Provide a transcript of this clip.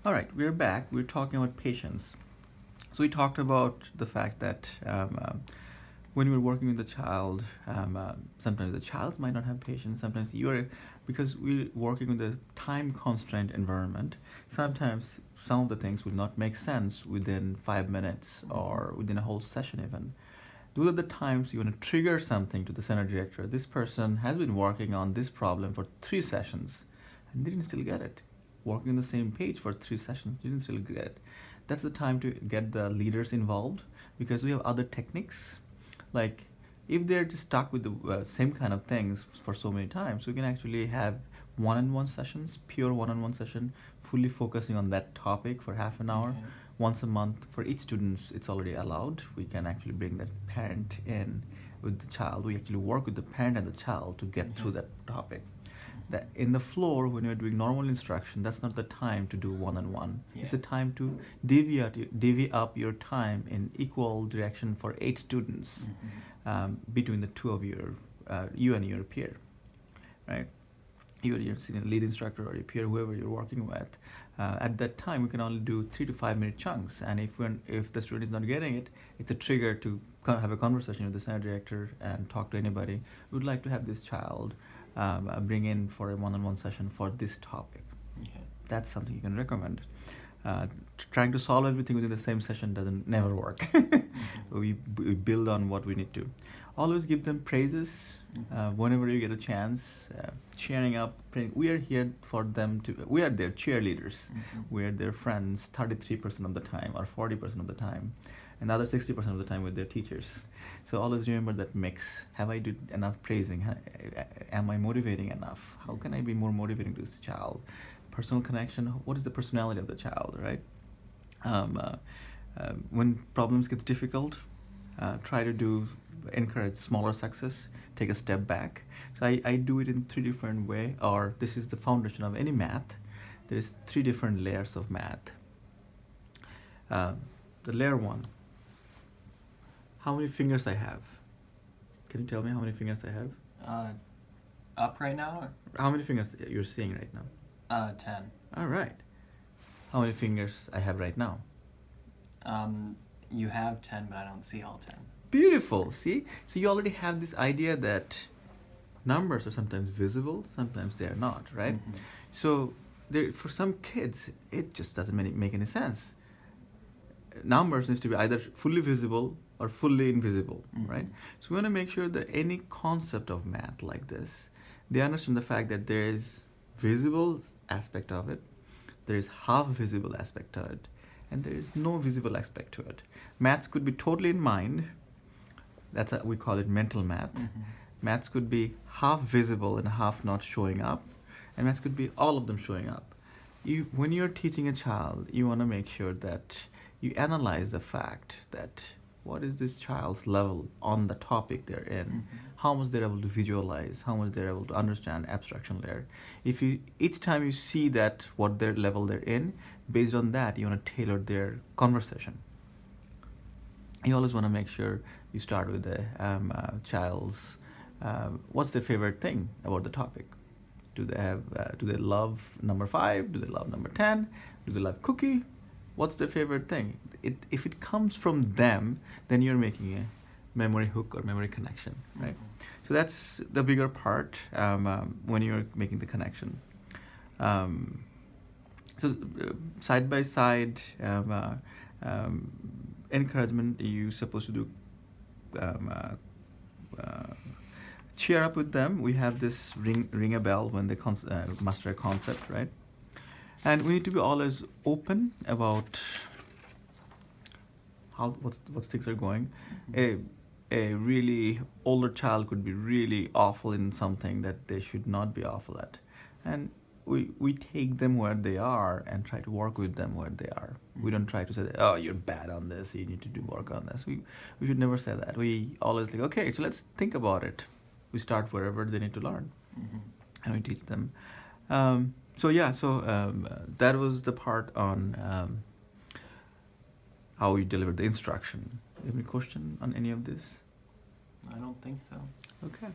All right, we're back. We're talking about patience. So we talked about the fact that when we're working with the child, sometimes the child might not have patience. Sometimes because we're working with a time constraint environment. Sometimes some of the things will not make sense within 5 minutes or within a whole session even. Those are the times you want to trigger something to the center director. This person has been working on this problem for 3 sessions and didn't still get it. Working on the same page for 3 sessions, didn't still get it. That's the time to get the leaders involved, because we have other techniques. Like if they're just stuck with the same kind of things for so many times, we can actually have one-on-one sessions, pure one-on-one session, fully focusing on that topic for half an hour. Okay. Once a month for each student, it's already allowed. We can actually bring that parent in with the child. We actually work with the parent and the child to get through that topic. That in the floor, when you're doing normal instruction, that's not the time to do one-on-one. It's the time to divvy up your time in equal direction for 8 students, between the two of you and your peer, right? You and your senior lead instructor or your peer, whoever you're working with. At that time, we can only do 3 to 5 minute chunks, and if the student is not getting it, it's a trigger to have a conversation with the center director and talk to anybody who would like to have this child bring in for a one-on-one session for this topic. Okay. That's something you can recommend. Trying to solve everything within the same session never work. We build on what we need to. Always give them praises whenever you get a chance. Cheering up. We are here for them to. We are their cheerleaders. We are their friends 33% of the time or 40% of the time, and the other 60% of the time with their teachers. So always remember that mix. Have I did enough praising? Am I motivating enough? How can I be more motivating to this child? Personal connection. What is the personality of the child, right? When problems gets difficult, try to encourage smaller success. Take a step back. So I do it in 3 different ways. Or this is the foundation of any math. There's 3 different layers of math. The layer 1. How many fingers I have? Can you tell me how many fingers I have? Up right now? How many fingers you're seeing right now? 10. All right. How many fingers I have right now? You have 10, but I don't see all 10. Beautiful. See? So you already have this idea that numbers are sometimes visible, sometimes they are not, right? So for some kids, it just doesn't make any sense. Numbers needs to be either fully visible or fully invisible, right? So we want to make sure that any concept of math like this, they understand the fact that there is visible aspect of it, there is half visible aspect to it, and there is no visible aspect to it. Maths could be totally in mind. We call it mental math. Maths could be half visible and half not showing up, and maths could be all of them showing up. When you're teaching a child, you want to make sure that you analyze the fact that what is this child's level on the topic they're in, how much they're able to visualize, how much they're able to understand abstraction layer. Each time you see that what their level they're in, based on that, you want to tailor their conversation. You always want to make sure you start with the child's, what's their favorite thing about the topic? Do they love number 5? Do they love number 10? Do they love cookie? What's their favorite thing? If it comes from them, then you're making a memory hook or memory connection, right? So that's the bigger part when you're making the connection. Side by side encouragement, you're supposed to do cheer up with them. We have this ring a bell when they master a concept, right? And we need to be always open about what things are going. A really older child could be really awful in something that they should not be awful at, and we take them where they are and try to work with them where they are. We don't try to say, oh, you're bad on this, you need to do work on this. We should never say that. We always like, okay, so let's think about it. We start wherever they need to learn, and we teach them. That was the part on how we deliver the instruction. You have any question on any of this? I don't think so. Okay.